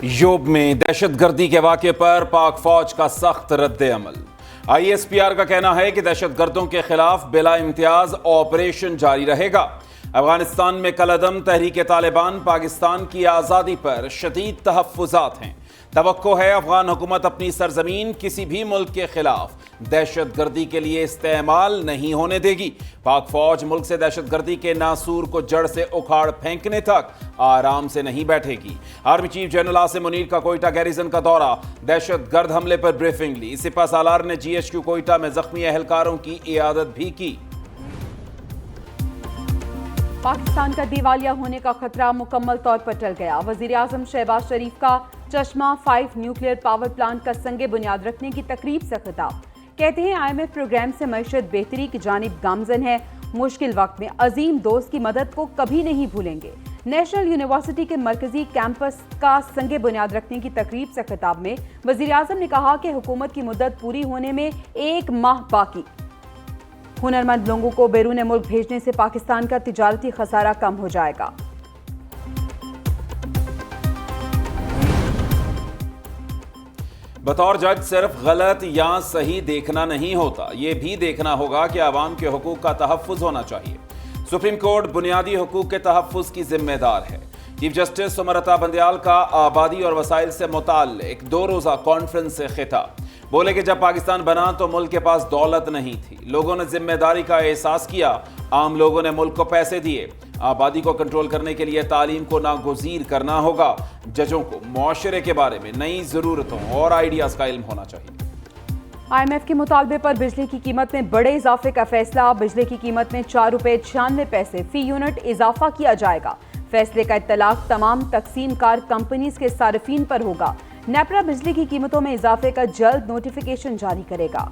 योब में दहशत गर्दी के वाक़े पर पाक फौज का सख्त रद्द अमल। ISPR का कहना है कि दहशत गर्दों के खिलाफ बिला इम्तियाज ऑपरेशन जारी रहेगा। अफगानिस्तान में कलअदम तहरीक तालिबान पाकिस्तान की आज़ादी पर शदीद तहफ़्फ़ुज़ात हैं। तवक्को है अफगान हुकूमत अपनी सरजमीन किसी भी मुल्क के खिलाफ दहशत गर्दी के लिए इस्तेमाल नहीं होने देगी। पाक फौज मुल्क से दहशत गर्दी के नासूर को जड़ से उखाड़ फेंकने तक आराम से नहीं बैठेगी। Army chief general Asim Munir का कोयटा गैरिजन का दौरा, दहशत गर्द हमले पर ब्रीफिंग ली। सिपा सालार ने GHQ कोयटा में जख्मी एहलकारों की इयादत भी की। पाकिस्तान का दिवालिया होने का खतरा मुकम्मल तौर पर टल गया। वजीर आजम शहबाज शरीफ का चश्मा 5 न्यूक्लियर पावर प्लांट का संगे बुनियाद रखने की तकरीब से खिताब। कहते हैं IMF प्रोग्राम से मईशत बेहतरी की जानिब गामजन है। मुश्किल वक्त में अजीम दोस्त की मदद को कभी नहीं भूलेंगे। नेशनल यूनिवर्सिटी के मरकजी कैंपस का संगे बुनियाद रखने की तकरीब से खिताब में वजीर आजम ने कहा कि हुकूमत की मुद्दत पूरी होने में 1 माह बाकी। हुनरमंद लोगों को बैरून मुल्क भेजने से पाकिस्तान का तिजारती खसारा कम हो जाएगा। बतौर जज सिर्फ गलत या सही देखना नहीं होता, ये भी देखना होगा कि आवाम के हुकूक का तहफ़्फ़ुज़ होना चाहिए। सुप्रीम कोर्ट बुनियादी हुकूक के तहफ़्फ़ुज़ की जिम्मेदार है। चीफ जस्टिस उमर अता बंदयाल का आबादी और वसाइल से मुताल्लिक़ 2 रोज़ा कॉन्फ्रेंस से खिताब। बोले कि जब पाकिस्तान बना तो मुल्क के पास दौलत नहीं थी, लोगों ने जिम्मेदारी का एहसास किया, आम लोगों ने मुल्क को पैसे दिए। आबादी को कंट्रोल करने के लिए तालीम को नागुज़ीर करना होगा। जजों को मुआशरे के बारे में नई ज़रूरतों और आइडियाज़ का इल्म होना चाहिए। IMF के मुतालबे पर बिजली की कीमत में बड़े इजाफे का फैसला। बिजली की कीमत में 4 रुपये 96 पैसे फी यूनिट इजाफा किया जाएगा। फैसले का इत्तलाक तमाम तकसीम कार कंपनीज के सार्फिन पर होगा। नेपरा बिजली की कीमतों में इजाफे का जल्द नोटिफिकेशन जारी करेगा।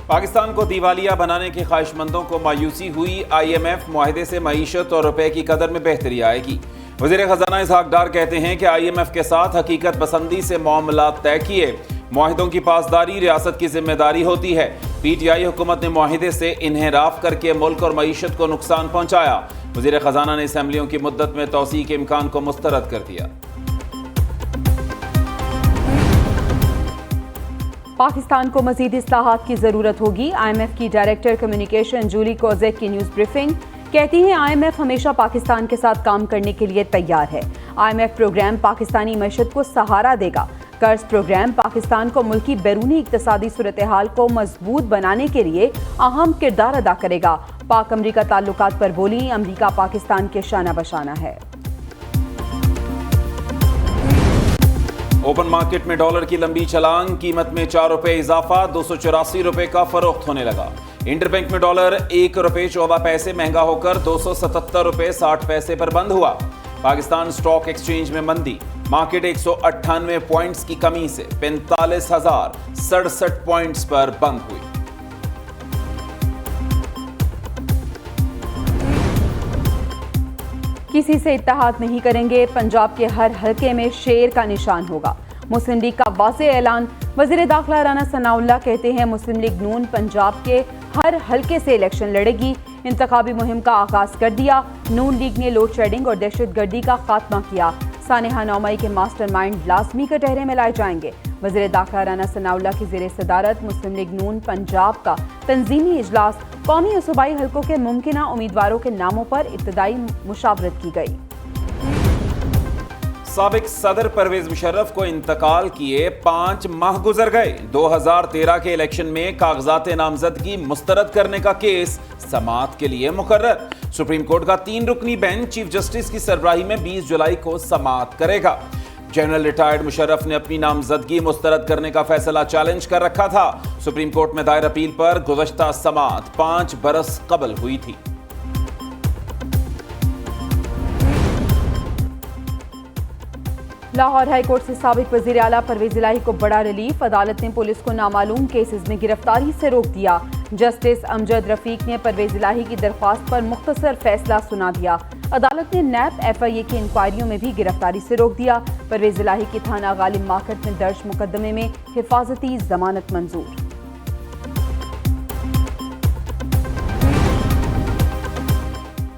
पाकिस्तान को दिवालिया बनाने के ख्वाहिशमंदों को मायूसी हुई। IMF मुआहदे से मईशत और रुपए की कदर में बेहतरी आएगी। वज़ीर ख़ज़ाना इसहाक डार कहते हैं कि IMF के साथ हकीकत पसंदी से मामलात तय किए। मुआहिदों की पासदारी रियासत की जिम्मेदारी होती है। PTI हुकूमत ने मुआहिदे से इन्हिराफ करके मुल्क और मईशत को नुकसान पहुंचाया। वज़ीर ख़ज़ाना ने असम्बलियों की मुद्दत में तौसीए के इम्कान को मुस्तरद कर दिया। पाकिस्तान को मजीद इस्लाहात की जरूरत होगी। IMF की डायरेक्टर कम्युनिकेशन जूली कोजेक की न्यूज़ ब्रीफिंग। कहती हैं IMF हमेशा पाकिस्तान के साथ काम करने के लिए तैयार है। IMF प्रोग्राम पाकिस्तानी मईशत को सहारा देगा। कर्ज प्रोग्राम पाकिस्तान को मुल्की बैरूनी इक्तसादी सूरत हाल को मजबूत बनाने के लिए अहम किरदार अदा करेगा। पाक अमरीका ताल्लुकात पर बोली, अमरीका पाकिस्तान के शाना बशाना है। ओपन मार्केट में डॉलर की लंबी छलांग, कीमत में 4 रुपये इजाफा, 284 रुपये का फरोख्त होने लगा। इंटरबैंक में डॉलर 1 रुपये 14 पैसे महंगा होकर 277 रुपये 60 पैसे पर बंद हुआ। पाकिस्तान स्टॉक एक्सचेंज में मंदी, मार्केट 198 पॉइंट्स की कमी से 45,067 पॉइंट्स पर बंद हुई। किसी से इत्तेहाद नहीं करेंगे, पंजाब के हर हलके में शेर का निशान होगा। मुस्लिम लीग का वाज़ेह ऐलान। वज़ीर दाखिला राना सनाउल्लाह कहते हैं मुस्लिम लीग नून पंजाब के हर हलके से इलेक्शन लड़ेगी। इंतखाबी मुहिम का आगाज कर दिया। नून लीग ने लोड शेडिंग और दहशत गर्दी का खात्मा किया। सानेहा नौमई के मास्टरमाइंड लाजमी कटहरे में लाए जाएंगे। वज़ीर दाखिला राना सनाउल्लाह की ज़ेर सदारत मुस्लिम लीग नून पंजाब का तंजीमी इजलास। कौमी और सूबाई हलकों के मुमकिना उम्मीदवारों के नामों पर इब्तदाई मुशावरत की गई। साबिक सदर परवेज मुशर्रफ को इंतकाल किए 5 माह गुजर गए। 2013 के इलेक्शन में कागजात नामजदगी मुस्तरद करने का केस समाअत के लिए मुकर्रर। सुप्रीम कोर्ट का 3 रुकनी बेंच चीफ जस्टिस की सरबराही में 20 जुलाई को समाअत करेगा। जनरल रिटायर्ड मुशर्रफ ने अपनी नामजदगी मुस्तरद करने का फैसला चैलेंज कर रखा था। सुप्रीम कोर्ट में दायर अपील पर गुज़श्ता समाअत 5 बरस कबल हुई थी। लाहौर हाई कोर्ट से साबिक वजीर आला परवेज इलाही को बड़ा रिलीफ। अदालत ने पुलिस को नामालूम केसेस में गिरफ्तारी से रोक दिया। जस्टिस अमजद रफीक ने परवेज इलाही की दरख्वास्त पर मुख्तसर फैसला सुना दिया। अदालत ने नैब FIA की इंक्वायरियों में भी गिरफ्तारी से रोक दिया। परवेज इलाही की थाना गालिब मार्केट में दर्ज मुकदमे में हिफाजती जमानत मंजूर।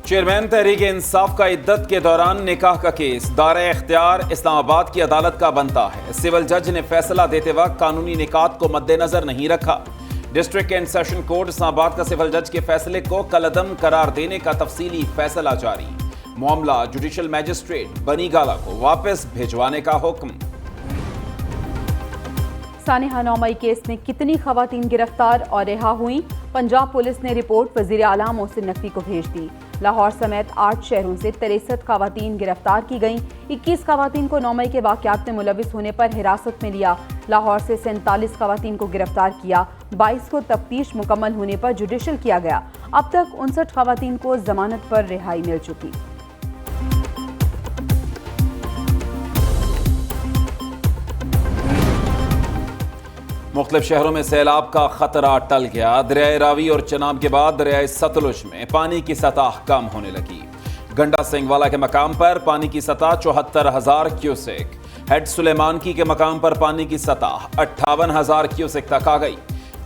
चेयरमैन तहरीक इंसाफ का इद्दत के दौरान निकाह का केस दायरा इख्तियार इस्लामाबाद की अदालत का बनता है। सिविल जज ने फैसला देते वक्त कानूनी निकात को मद्देनजर नहीं रखा। District and session court Islamabad का सिविल जज के फैसले को कलअदम करार देने का तफसीली फैसला जारी। मामला जुडिशल मैजिस्ट्रेट बनीगाला को वापस भिजवाने का हुक्म। सानिहा 9 मई केस में कितनी खवातीन गिरफ्तार और रिहा हुई? पंजाब पुलिस ने रिपोर्ट वजीर आला मोहसिन नकवी को भेज दी। लाहौर समेत 8 शहरों से 63 खवातीन गिरफ्तार की गईं। 21 खवातीन को 9 मई के वाक़यात में मुलविस होने पर हिरासत में लिया। लाहौर से 47 खवातीन को गिरफ्तार किया। 22 को तफ्तीश मुकम्मल होने पर जुडिशल किया गया। अब तक 59 खवातीन को जमानत पर रिहाई मिल चुकी। मुख्तलिफ शहरों में सैलाब का खतरा टल गया। दरियाए रावी और चनाब के बाद दरियाए सतलुज में पानी की सतह कम होने लगी। गंडा सिंगवाला के मकाम पर पानी की सतह 74,000 क्यूसेक, हेड सुलेमानकी के मकाम पर पानी की सतह 58,000 क्यूसेक तक आ गई।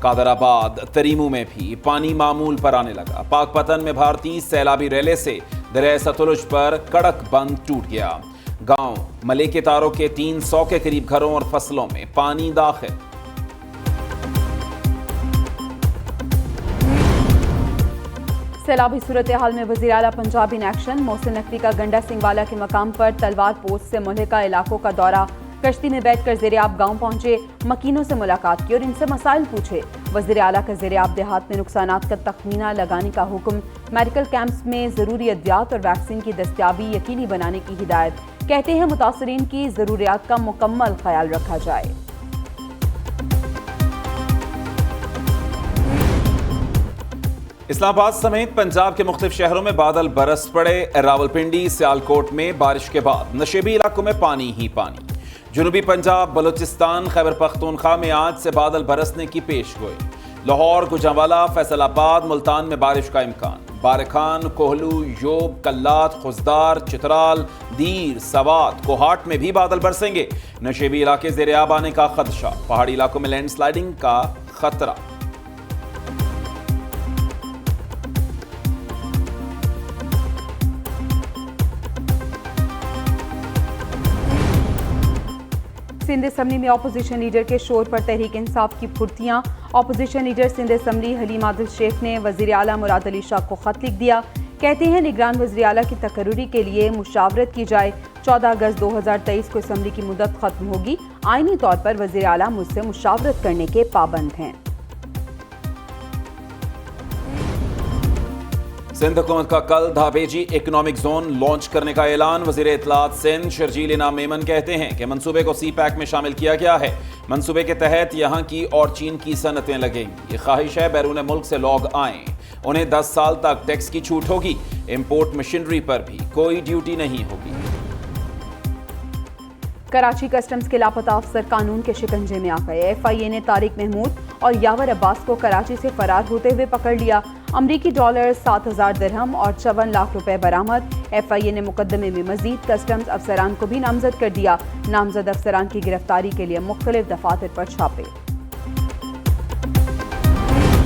कादराबाद तरीमू में भी पानी मामूल पर आने लगा। पाकपतन में भारतीय सैलाबी रेले से दरियाए सतलुज पर कड़क बंद टूट गया। गांव मले के तारों के 300 के करीब घरों और फसलों में पानी दाखिल। सैलाबी सूरत हाल में वज़ीर आला पंजाब इन एक्शन। मोहसिन नकवी का गंडा सिंगवाला के मकाम पर तलवार पोस्ट से मुल्हिका इलाकों का दौरा। कश्ती में बैठकर ज़ेर-ए-आब गाँव पहुंचे, मकीनों से मुलाकात की और इनसे मसाइल पूछे। वज़ीर आला का ज़ेर-ए-आब देहात में नुकसानात का तखमीना लगाने का हुक्म। मेडिकल कैंप्स में ज़रूरी अद्वियात और वैक्सीन की दस्तियाबी यकीनी बनाने की हिदायत। कहते हैं मुतासरीन की ज़रूरियात का मुकम्मल ख्याल रखा जाए। इस्लामाबाद समेत पंजाब के मुख्तलिफ शहरों में बादल बरस पड़े। रावलपिंडी सियालकोट में बारिश के बाद नशेबी इलाकों में पानी ही पानी। जनूबी पंजाब, बलूचिस्तान, खैबर पख्तूनख्वा में आज से बादल बरसने की पेशगोई। लाहौर, गुजरांवाला, फैसलाबाद, मुल्तान में बारिश का इम्कान। बारखान, कोहलू, योब, कल्लात, खुजदार, चित्राल, दीर, सवात, कोहाट में भी बादल बरसेंगे। नशेबी इलाके ज़ेर-ए-आब आने का खदशा। पहाड़ी इलाकों में लैंडस्लाइडिंग का खतरा। सिंध असम्बली में अपोजिशन लीडर के शोर पर तहरीक इंसाफ की फुर्तियां। Opposition leader Sindh assembly Haleem Adil Sheikh ने वज़ीर आला मुराद अली शाह को खत लिख दिया। कहते हैं निगरान वज़ीर आला की तकर्रुरी के लिए मुशावरत की जाए। 14 अगस्त 2023 को असम्बली की मुद्दत खत्म होगी। आईनी तौर पर वज़ीर आला मुझसे मुशावरत करने के पाबंद हैं। सिंध हुकूमत का कल धाबेजी इकोनॉमिक जोन लॉन्च करने का ऐलान। वज़ीर इत्तलात सिंध शर्जील इनाम मेमन कहते हैं कि मंसूबे को सी-पैक में शामिल किया गया है। मंसूबे के तहत यहाँ की और चीन की सनतें लगेंगी। ये ख्वाहिश है बैरून मुल्क से लोग आएँ। उन्हें 10 साल तक टैक्स की छूट होगी। इम्पोर्ट मशीनरी पर भी कोई ड्यूटी नहीं होगी। कराची कस्टम्स के लापता अफसर कानून के शिकंजे में आ गए। FIA ने तारिक महमूद और यावर अब्बास को कराची से फरार होते हुए पकड़ लिया। अमरीकी डॉलर 7,000 दिरहम और 54 लाख रुपए बरामद। FIA ने मुकदमे में मजीद कस्टम्स अफसरान को भी नामजद कर दिया। नामजद अफसरान की गिरफ्तारी के लिए मुख्तलिफ दफातर पर छापे।